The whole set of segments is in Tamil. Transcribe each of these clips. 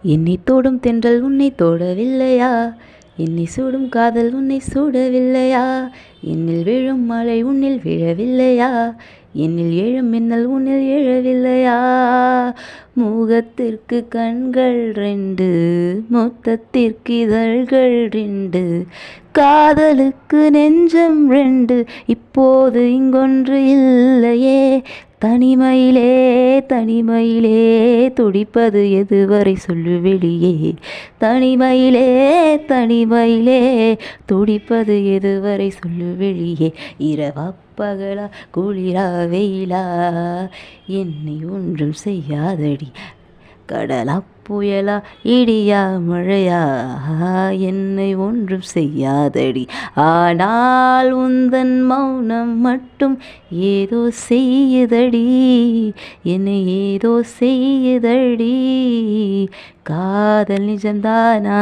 என்னை தோடும் தென்றல் உன்னை தோடவில்லையா? என்னை சூடும் காதல் உன்னை சூடவில்லையா? என்னில் விழும் மழை உன்னில் விழவில்லையா? என்னில் எழும் மின்னல் உன்னில் எழவில்லையா? முகத்திற்கு கண்கள் ரெண்டு, மொத்தத்திற்கு இதழ்கள் ரெண்டு, காதலுக்கு நெஞ்சம் ரெண்டு, இப்போது இங்கொன்று இல்லையே. தனிமையிலே தனிமையிலே துடிப்பது எதுவரை சொல்லு வெளியே. தனிமையிலே தனிமையிலே துடிப்பது எதுவரை சொல்லு வெளியே. இரவா பகலா குளிரா வெயிலா என்னை ஒன்றும் செய்யாதடி. கடலா புயலா இடியா மழையா என்னை ஒன்றும் செய்யாதடி. ஆனால் உந்தன் மௌனம் மட்டும் ஏதோ செய்யுதடி, என்னை ஏதோ செய்யுதடி. காதல் நிஜம்தானா?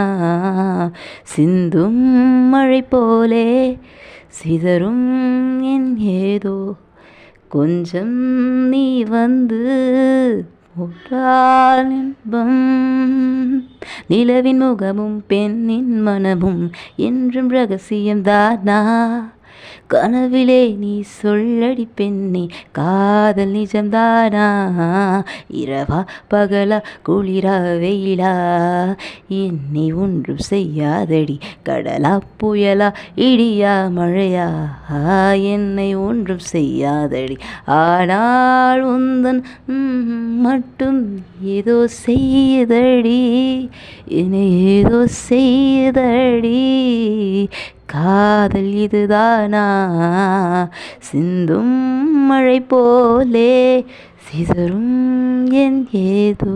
சிந்தும் மழை போலே சிதறும் என் ஏதோ. கொஞ்சம் நீ வந்து போட்டால் இன்பம். நிலவின் முகமும் பெண்ணின் மனமும் என்றும் ரகசியம்தானா? கனவிலே நீ சொல்லடி பெண்ணே, காதல் நிஜம்தானா? இரவா பகலா குளிரா வெயிலா என்னை ஒன்றும் செய்யாதடி. கடலா புயலா இடியா மழையா என்னை ஒன்றும் செய்யாதடி. ஆனால் உந்தன் மட்டும் ஏதோ செய்யுதடி, என்னை ஏதோ செய்யுதடி. காதல் இதுதானா? சிந்தும் மழை போலே சிதறும் என் ஏதோ.